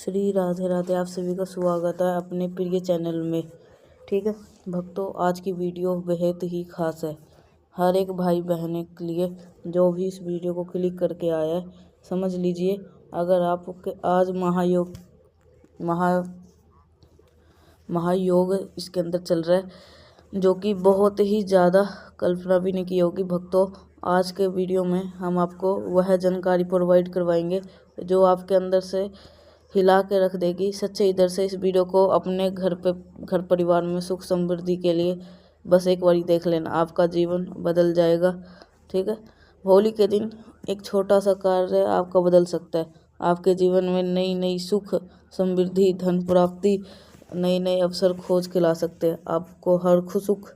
श्री राधे राधे। आप सभी का स्वागत है अपने प्रिय चैनल में। ठीक है भक्तों, आज की वीडियो बेहद ही खास है। हर एक भाई बहन के लिए जो भी इस वीडियो को क्लिक करके आया है, समझ लीजिए अगर आपके आज महायोग इसके अंदर चल रहा है, जो कि बहुत ही ज़्यादा कल्पना भी नहीं की होगी। भक्तों, आज के वीडियो में हम आपको वह जानकारी प्रोवाइड करवाएंगे जो आपके अंदर से हिला के रख देगी। सच्चे इधर से इस वीडियो को अपने घर परिवार में सुख समृद्धि के लिए बस एक बारी देख लेना, आपका जीवन बदल जाएगा। ठीक है, होली के दिन एक छोटा सा कार्य आपका बदल सकता है। आपके जीवन में नई नई सुख समृद्धि, धन प्राप्ति, नए नए अवसर खोज के ला सकते हैं। आपको हर सुख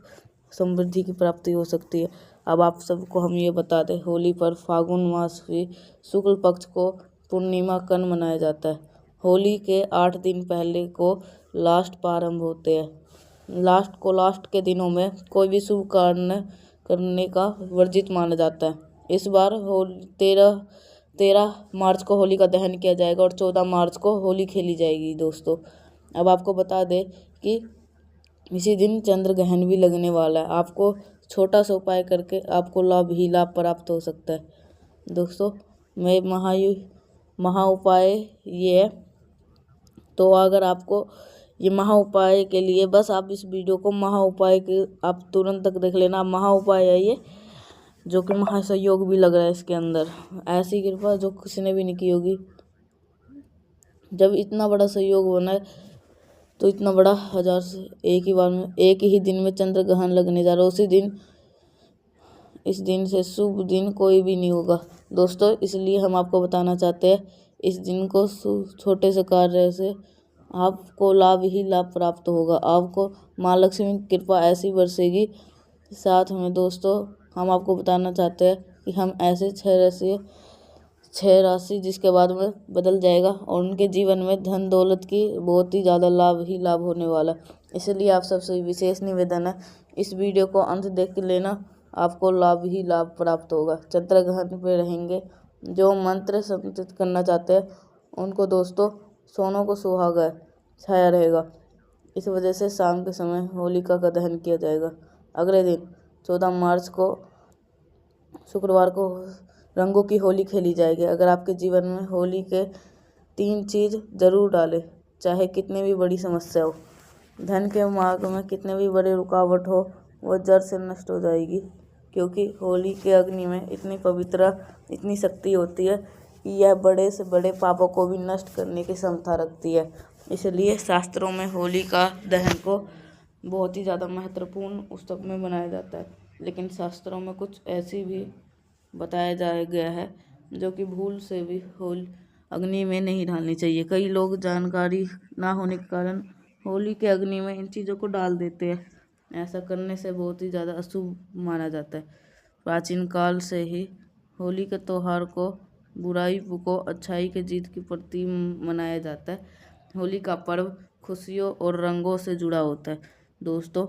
समृद्धि की प्राप्ति हो सकती है। अब आप सबको हम ये बता दें, होली पर फागुन मास की शुक्ल पक्ष को पूर्णिमा कन मनाया जाता है। होली के 8 दिन पहले को लास्ट प्रारंभ होते हैं। लास्ट के दिनों में कोई भी शुभ कार्य करने का वर्जित माना जाता है। इस बार 13 मार्च को होली का दहन किया जाएगा और 14 मार्च को होली खेली जाएगी। दोस्तों, अब आपको बता दें कि इसी दिन चंद्र ग्रहण भी लगने वाला है। आपको छोटा सा उपाय करके आपको लाभ प्राप्त हो सकता है। दोस्तों, मैं महा उपाय ये है, तो अगर आपको ये महा उपाय के लिए बस आप इस वीडियो को महा उपाय के आप तुरंत तक देख लेना। महा उपाय है ये, जो कि महासहयोग भी लग रहा है इसके अंदर। ऐसी कृपा जो किसी ने भी नहीं की होगी। जब इतना बड़ा सहयोग बना है तो इतना बड़ा 1000 से एक ही दिन में चंद्र ग्रहण लगने जा रहा है। उसी दिन इस दिन से शुभ दिन कोई भी नहीं होगा दोस्तों। इसलिए हम आपको बताना चाहते हैं, इस दिन को छोटे से कार्य से आपको लाभ प्राप्त होगा। आपको माँ लक्ष्मी की कृपा ऐसी बरसेगी। साथ में दोस्तों, हम आपको बताना चाहते हैं कि हम ऐसे 6 राशि जिसके बाद में बदल जाएगा और उनके जीवन में धन दौलत की बहुत ही ज़्यादा लाभ होने वाला है। इसलिए आप सबसे विशेष निवेदन है, इस वीडियो को अंत देख लेना, आपको लाभ प्राप्त होगा। चंद्र ग्रहण पे रहेंगे जो मंत्र संचित करना चाहते हैं उनको दोस्तों सोनों को सुहागा छाया रहेगा। इस वजह से शाम के समय होलिका का दहन किया जाएगा। अगले दिन 14 मार्च को शुक्रवार को रंगों की होली खेली जाएगी। अगर आपके जीवन में होली के 3 चीज़ जरूर डालें, चाहे कितनी भी बड़ी समस्या हो, धन के मार्ग में कितने भी बड़े रुकावट हो, वो जड़ से नष्ट हो जाएगी। क्योंकि होली के अग्नि में इतनी पवित्र, इतनी शक्ति होती है कि यह बड़े से बड़े पापों को भी नष्ट करने की क्षमता रखती है। इसलिए शास्त्रों में होली का दहन को बहुत ही ज़्यादा महत्वपूर्ण उत्सव में मनाया जाता है। लेकिन शास्त्रों में कुछ ऐसी भी बताया गया है जो कि भूल से भी होली अग्नि में नहीं डालनी चाहिए। कई लोग जानकारी ना होने के कारण होली के अग्नि में इन चीज़ों को डाल देते हैं। ऐसा करने से बहुत ही ज़्यादा अशुभ माना जाता है। प्राचीन काल से ही होली के त्यौहार को बुराई को अच्छाई के जीत की प्रति मनाया जाता है। होली का पर्व खुशियों और रंगों से जुड़ा होता है। दोस्तों,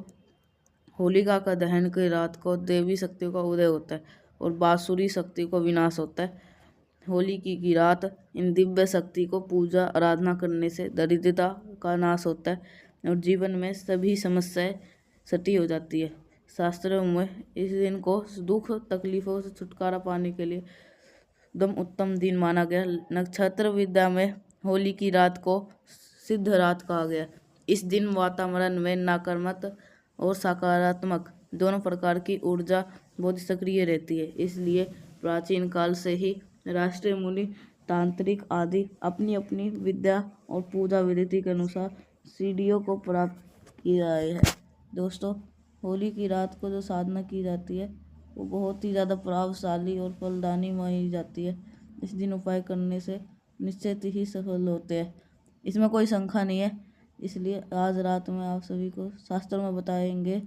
होलिका का दहन की रात को देवी शक्तियों का उदय होता है और बासुरी शक्ति को विनाश होता है। होली की रात इन दिव्य शक्ति को पूजा आराधना करने से दरिद्रता का नाश होता है और जीवन में सभी समस्याएं सटी हो जाती है। शास्त्रों में इस दिन को दुख तकलीफों से छुटकारा पाने के लिए एकदम उत्तम दिन माना गया। नक्षत्र विद्या में होली की रात को सिद्ध रात कहा गया। इस दिन वातावरण में नकारात्मक और सकारात्मक दोनों प्रकार की ऊर्जा बहुत सक्रिय रहती है। इसलिए प्राचीन काल से ही राष्ट्रीय मुनि, तांत्रिक आदि अपनी अपनी विद्या और पूजा विधि के अनुसार सीढ़ियों को प्राप्त किया है। दोस्तों, होली की रात को जो साधना की जाती है वो बहुत ही ज़्यादा प्रभावशाली और फलदायी मानी जाती है। इस दिन उपाय करने से निश्चित ही सफल होते हैं, इसमें कोई शंका नहीं है। इसलिए आज रात में आप सभी को शास्त्रों में बताएंगे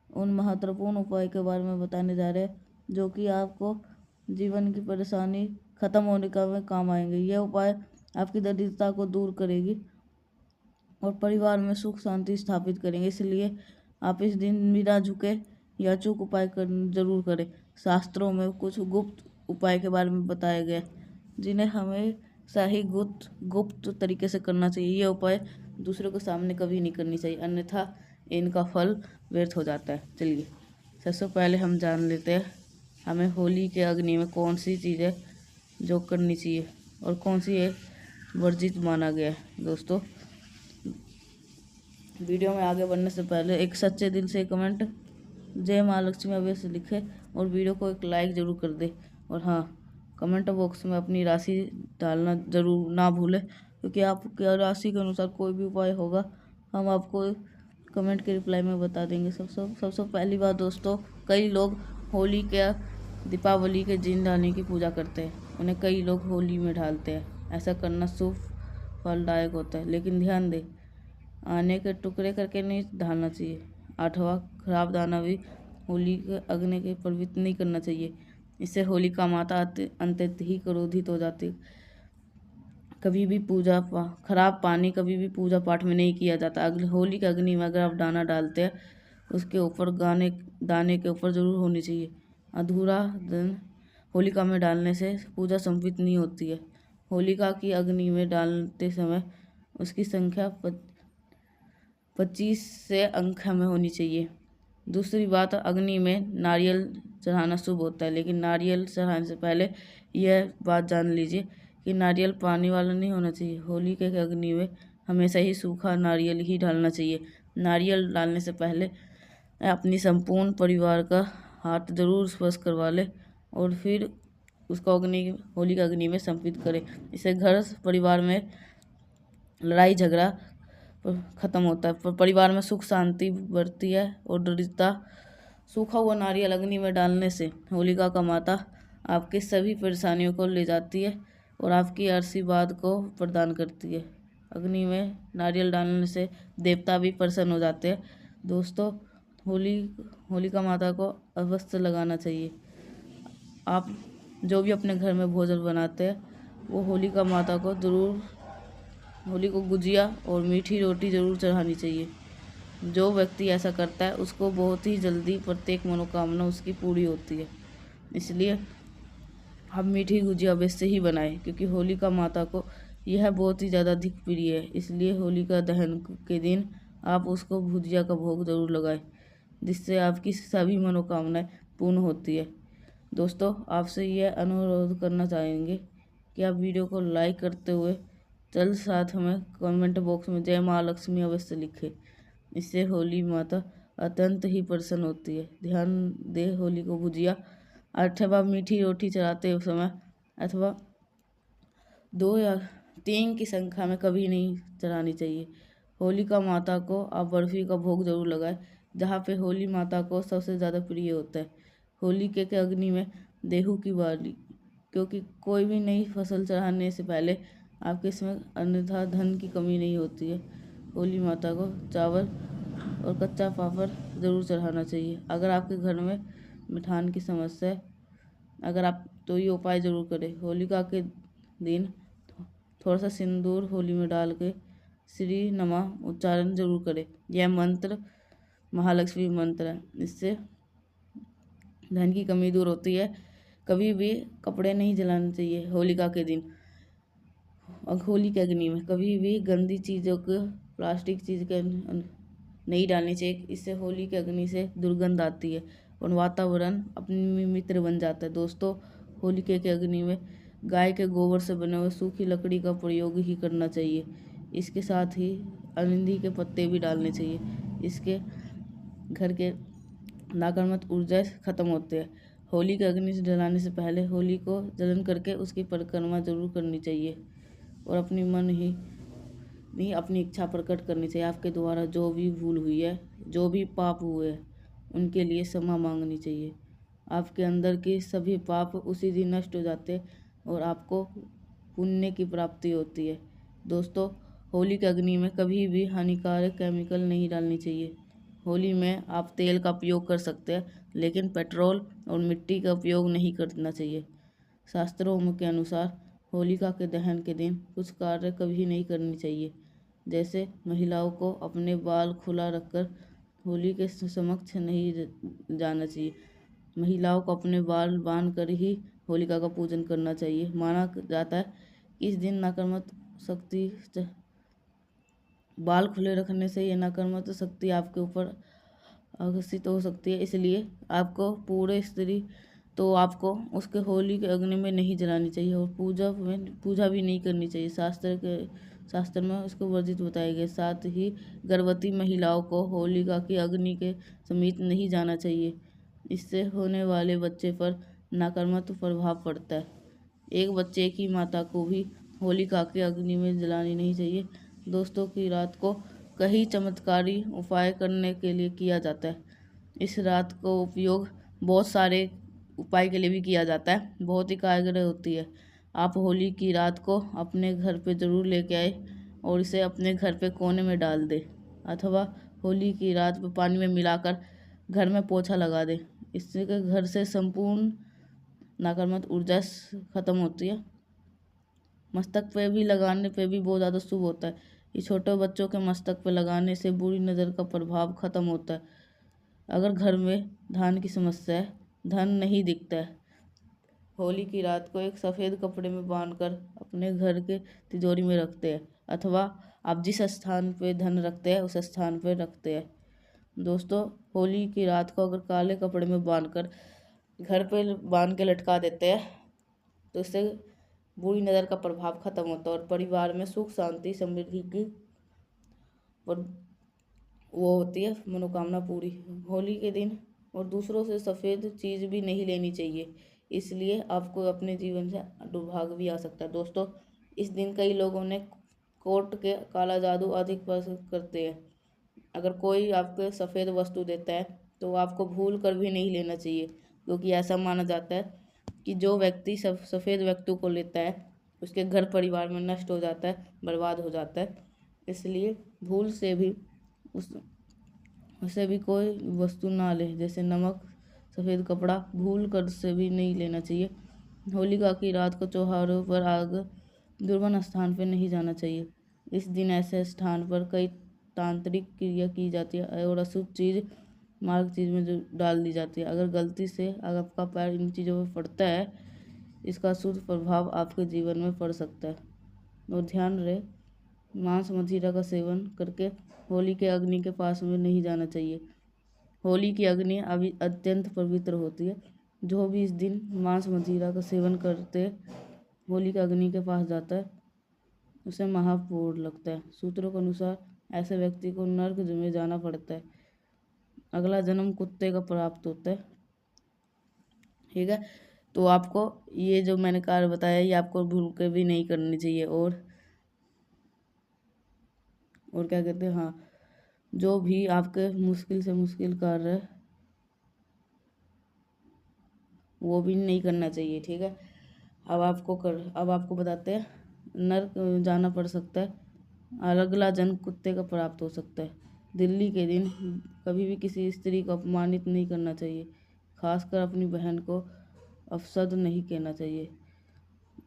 उन महत्वपूर्ण उपाय के बारे में बताने जा रहे हैं जो कि आपको जीवन की परेशानी खत्म होने का में काम आएंगे। यह उपाय आपकी दरिद्रता को दूर करेगी और परिवार में सुख शांति स्थापित करेंगे। इसलिए आप इस दिन बिना झुके या चूक उपाय जरूर करें। शास्त्रों में कुछ गुप्त उपाय के बारे में बताया गया जिन्हें हमें ही गुप्त तरीके से करना चाहिए। यह उपाय दूसरों के सामने कभी नहीं करनी चाहिए, अन्यथा इनका फल व्यर्थ हो जाता है। चलिए सबसे पहले हम जान लेते हैं हमें होली के अग्नि में कौन सी चीज़ें जो करनी चाहिए और कौन सी है वर्जित माना गया है। दोस्तों वीडियो में आगे बढ़ने से पहले एक सच्चे दिल से कमेंट जय माँ लक्ष्मी अवश्य लिखे और वीडियो को एक लाइक ज़रूर कर दे। और हाँ, कमेंट बॉक्स में अपनी राशि डालना ज़रूर ना भूलें, क्योंकि आपकी राशि के अनुसार कोई भी उपाय होगा हम आपको कमेंट के रिप्लाई में बता देंगे। सबसे पहली बात दोस्तों, कई लोग होली के दीपावली के दिन डालने की पूजा करते हैं, उन्हें कई लोग होली में ढालते हैं। ऐसा करना शुभ फलदायक होता है, लेकिन ध्यान दें आने के टुकड़े करके नहीं डालना चाहिए। 8वां, खराब दाना भी होली के अग्नि के पवित्र नहीं करना चाहिए, इससे होलिका माता अत्यंत ही क्रोधित हो जाती। कभी भी खराब पानी कभी भी पूजा पाठ में नहीं किया जाता। होली के अग्नि में अगर आप दाना डालते हैं उसके ऊपर दाने के ऊपर ज़रूर होनी चाहिए। अधूरा दान होलिका में डालने से पूजा संपन्न नहीं होती है। होलिका की अग्नि में डालते समय उसकी संख्या 25 से अंक में होनी चाहिए। दूसरी बात, अग्नि में नारियल चढ़ाना शुभ होता है, लेकिन नारियल चढ़ाने से पहले यह बात जान लीजिए कि नारियल पानी वाला नहीं होना चाहिए। होली के अग्नि में हमेशा ही सूखा नारियल ही डालना चाहिए। नारियल डालने से पहले अपनी संपूर्ण परिवार का हाथ जरूर स्पर्श करवा ले और फिर उसको होली के अग्नि में समर्पित करें। इससे घर परिवार में लड़ाई झगड़ा खत्म होता है, परिवार में सुख शांति बढ़ती है और दरिद्रता। सूखा हुआ नारियल अग्नि में डालने से होलिका का माता आपकी सभी परेशानियों को ले जाती है और आपकी आशीर्वाद को प्रदान करती है। अग्नि में नारियल डालने से देवता भी प्रसन्न हो जाते हैं। दोस्तों होलिका माता को अवश्य लगाना चाहिए। आप जो भी अपने घर में भोजन बनाते हैं वो होलिका माता को ज़रूर होली को गुजिया और मीठी रोटी ज़रूर चढ़ानी चाहिए। जो व्यक्ति ऐसा करता है उसको बहुत ही जल्दी प्रत्येक मनोकामना उसकी पूरी होती है। इसलिए हम मीठी गुजिया अवश्य ही बनाएं, क्योंकि होलिका माता को यह बहुत ही ज़्यादा अधिक प्रिय है। इसलिए होलिका दहन के दिन आप उसको भुजिया का भोग ज़रूर लगाएं, जिससे आपकी सभी मनोकामनाएं पूर्ण होती है। दोस्तों आपसे यह अनुरोध करना चाहेंगे कि आप वीडियो को लाइक करते हुए जल्द साथ हमें कमेंट बॉक्स में जय माँ लक्ष्मी अवश्य लिखें। इससे होली माता अत्यंत ही प्रसन्न होती है। ध्यान दे होली को भुजिया अथवा मीठी रोटी चढ़ाते समय अथवा 2 या 3 की संख्या में कभी नहीं चढ़ानी चाहिए। होलिका माता को आप बर्फ़ी का भोग जरूर लगाएं, जहाँ पे होली माता को सबसे ज़्यादा प्रिय होता है। होली के अग्नि में देहू की बाली, क्योंकि कोई भी नई फसल चढ़ाने से पहले आपके इसमें अन्यथा धन की कमी नहीं होती है। होली माता को चावल और कच्चा पापड़ ज़रूर चढ़ाना चाहिए। अगर आपके घर में मिठान की समस्या है अगर आप तो ये उपाय ज़रूर करें। होलिका के दिन थोड़ा सा सिंदूर होली में डाल के श्री नमः उच्चारण जरूर करें। यह मंत्र महालक्ष्मी मंत्र है, इससे धन की कमी दूर होती है। कभी भी कपड़े नहीं जलाने चाहिए होलिका के दिन। और होली के अग्नि में कभी भी गंदी चीज़ों को प्लास्टिक चीज़ के नहीं डालनी चाहिए, इससे होली के अग्नि से दुर्गंध आती है और वातावरण अपनी मित्र बन जाता है। दोस्तों होलिका के अग्नि में गाय के गोबर से बने हुए सूखी लकड़ी का प्रयोग ही करना चाहिए। इसके साथ ही अरंडी के पत्ते भी डालने चाहिए। इसके घर के नकारात्मक ऊर्जा खत्म होते हैं। होली के अग्नि से जलाने से पहले होली को जलन करके उसकी परिक्रमा जरूर करनी चाहिए और अपनी इच्छा प्रकट करनी चाहिए। आपके द्वारा जो भी भूल हुई है, जो भी पाप हुए हैं, उनके लिए क्षमा मांगनी चाहिए। आपके अंदर के सभी पाप उसी दिन नष्ट हो जाते हैं और आपको पुण्य की प्राप्ति होती है। दोस्तों होली के अग्नि में कभी भी हानिकारक केमिकल नहीं डालनी चाहिए। होली में आप तेल का उपयोग कर सकते हैं, लेकिन पेट्रोल और मिट्टी का उपयोग नहीं करना चाहिए। शास्त्रों के अनुसार होलिका के दहन के दिन कुछ कार्य कभी नहीं करनी चाहिए, जैसे महिलाओं को अपने बाल खुला रखकर होली के समक्ष नहीं जाना चाहिए। महिलाओं को अपने बाल बांध कर ही होलिका का पूजन करना चाहिए। माना जाता है इस दिन नकारात्मक शक्ति, बाल खुले रखने से ये नकारात्मक शक्ति आपके ऊपर आकर्षित हो सकती है। इसलिए आपको पूरे स्त्री तो आपको उसके होली के अग्नि में नहीं जलानी चाहिए और पूजा भी नहीं करनी चाहिए। शास्त्र में उसको वर्जित बताया गया। साथ ही गर्भवती महिलाओं को होलिका की अग्नि के समीप नहीं जाना चाहिए। इससे होने वाले बच्चे पर नकारात्मक प्रभाव पड़ता है। एक बच्चे की माता को भी होलिका की अग्नि में जलानी नहीं चाहिए। दोस्तों की रात को कई चमत्कारी उपाय करने के लिए किया जाता है। इस रात को उपयोग बहुत सारे उपाय के लिए भी किया जाता है, बहुत ही कारगर होती है। आप होली की रात को अपने घर पे ज़रूर लेके आए और इसे अपने घर पे कोने में डाल दें, अथवा होली की रात में पानी में मिलाकर घर में पोछा लगा दें। इससे घर से संपूर्ण नकारात्मक ऊर्जा खत्म होती है। मस्तक पे भी लगाने पे भी बहुत ज़्यादा शुभ होता है। ये छोटे बच्चों के मस्तक पे लगाने से बुरी नज़र का प्रभाव खत्म होता है। अगर घर में धन की समस्या है, धन नहीं दिखता है, होली की रात को एक सफ़ेद कपड़े में बांधकर अपने घर के तिजोरी में रखते हैं, अथवा आप जिस स्थान पे धन रखते हैं उस स्थान पे रखते हैं। दोस्तों, होली की रात को अगर काले कपड़े में बांधकर घर पे बांध के लटका देते हैं तो इससे बुरी नज़र का प्रभाव खत्म होता है और परिवार में सुख शांति समृद्धि की वो होती है, मनोकामना पूरी। होली के दिन और दूसरों से सफ़ेद चीज़ भी नहीं लेनी चाहिए, इसलिए आपको अपने जीवन से दुर्भाग्य भी आ सकता है। दोस्तों, इस दिन कई लोगों ने कोर्ट के काला जादू अधिक पसंद करते हैं। अगर कोई आपको सफ़ेद वस्तु देता है तो आपको भूल कर भी नहीं लेना चाहिए, क्योंकि ऐसा माना जाता है कि जो व्यक्ति सफ़ेद वस्तु को लेता है उसके घर परिवार में नष्ट हो जाता है, बर्बाद हो जाता है। इसलिए भूल से भी उससे भी कोई वस्तु ना ले, जैसे नमक, सफ़ेद कपड़ा भूल कर से भी नहीं लेना चाहिए। होलिका की रात को चौराहों पर आग दुर्गम स्थान पर नहीं जाना चाहिए। इस दिन ऐसे स्थान पर कई तांत्रिक क्रिया की जाती है और अशुभ चीज़ मार्ग चीज़ में जो डाल दी जाती है। अगर गलती से अगर आपका पैर इन चीज़ों में पड़ता है, इसका शुद्ध प्रभाव आपके जीवन में पड़ सकता है। और ध्यान रहे, मांस मदिरा का सेवन करके होली के अग्नि के पास में नहीं जाना चाहिए। होली की अग्नि अभी अत्यंत पवित्र होती है। जो भी इस दिन मांस मदिरा का सेवन करते होली के अग्नि के पास जाता है उसे महापुण्य लगता है। सूत्रों के अनुसार ऐसे व्यक्ति को नरक में जाना पड़ता है, अगला जन्म कुत्ते का प्राप्त होता है। ठीक है, तो आपको ये जो मैंने कार्य बताया ये आपको भूल के भी नहीं करनी चाहिए। और क्या कहते हैं, हाँ, जो भी आपके मुश्किल से मुश्किल कार्य है वो भी नहीं करना चाहिए। ठीक है, अब आपको बताते हैं, नरक जाना पड़ सकता है, अगला जन्म कुत्ते का प्राप्त हो सकता है। दिल्ली के दिन कभी भी किसी स्त्री को अपमानित नहीं करना चाहिए, खासकर अपनी बहन को अपशब्द नहीं कहना चाहिए।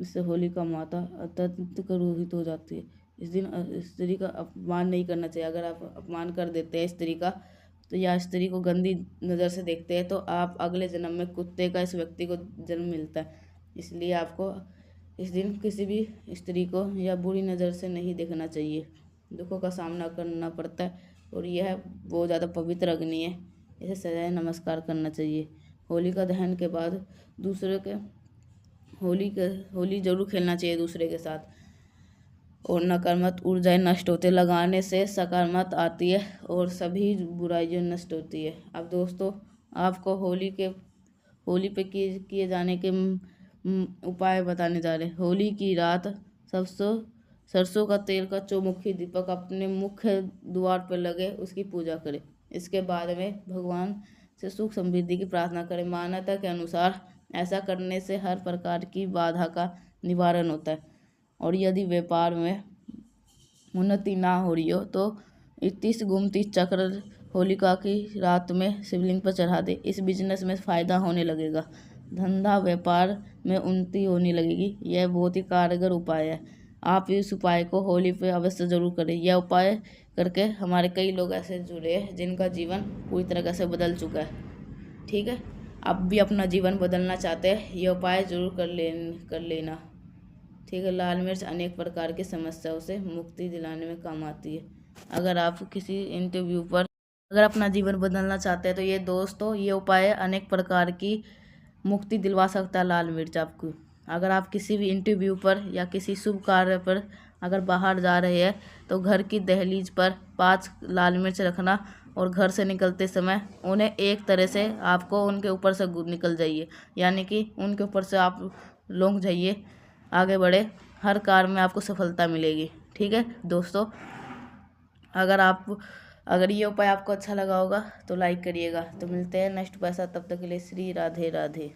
इससे होलिका माता अत्यंत क्रोधित हो जाती है। इस दिन स्त्री का अपमान नहीं करना चाहिए। अगर आप अपमान कर देते हैं स्त्री का तो या स्त्री को गंदी नज़र से देखते हैं तो आप अगले जन्म में कुत्ते का इस व्यक्ति को जन्म मिलता है। इसलिए आपको इस दिन किसी भी स्त्री को या बुरी नज़र से नहीं देखना चाहिए। दुखों का सामना करना पड़ता है और यह बहुत ज़्यादा पवित्र अग्नि है, इसे सजाए नमस्कार करना चाहिए। होलिका दहन के बाद होली जरूर खेलना चाहिए दूसरे के साथ, और नकारात्मक ऊर्जाएं नष्ट होते लगाने से सकारात्मक आती है और सभी बुराइयां नष्ट होती है। अब दोस्तों, आपको होली पे किए जाने के उपाय बताने जा रहे हैं। होली की रात सरसों का तेल का चौमुखी दीपक अपने मुख्य द्वार पर लगे उसकी पूजा करें। इसके बाद में भगवान से सुख समृद्धि की प्रार्थना करें। मान्यता के अनुसार ऐसा करने से हर प्रकार की बाधा का निवारण होता है, और यदि व्यापार में उन्नति ना हो रही हो तो 31 गोमती चक्र होलिका की रात में शिवलिंग पर चढ़ा दे। इस बिजनेस में फ़ायदा होने लगेगा, धंधा व्यापार में उन्नति होने लगेगी। यह बहुत ही कारगर उपाय है। आप इस उपाय को होली पे अवश्य ज़रूर करें। यह उपाय करके हमारे कई लोग ऐसे जुड़े हैं जिनका जीवन पूरी तरह से बदल चुका है। ठीक है, आप भी अपना जीवन बदलना चाहते हैं, यह उपाय ज़रूर कर लेना। ठीक है। लाल मिर्च अनेक प्रकार की समस्याओं से मुक्ति दिलाने में काम आती है। अगर आप किसी इंटरव्यू पर अगर अपना जीवन बदलना चाहते हैं तो ये दोस्तों ये उपाय अनेक प्रकार की मुक्ति दिलवा सकता है लाल मिर्च आपको। अगर आप किसी भी इंटरव्यू पर या किसी शुभ कार्य पर अगर बाहर जा रहे हैं तो घर की दहलीज पर 5 लाल मिर्च रखना और घर से निकलते समय उन्हें एक तरह से आपको उनके ऊपर से निकल जाइए, यानी कि उनके ऊपर से आप लौंग जाइए, आगे बढ़े, हर कार्य में आपको सफलता मिलेगी। ठीक है दोस्तों, अगर ये उपाय आपको अच्छा लगा होगा तो लाइक करिएगा। तो मिलते हैं नेक्स्ट पैसा, तब तक के लिए श्री राधे राधे।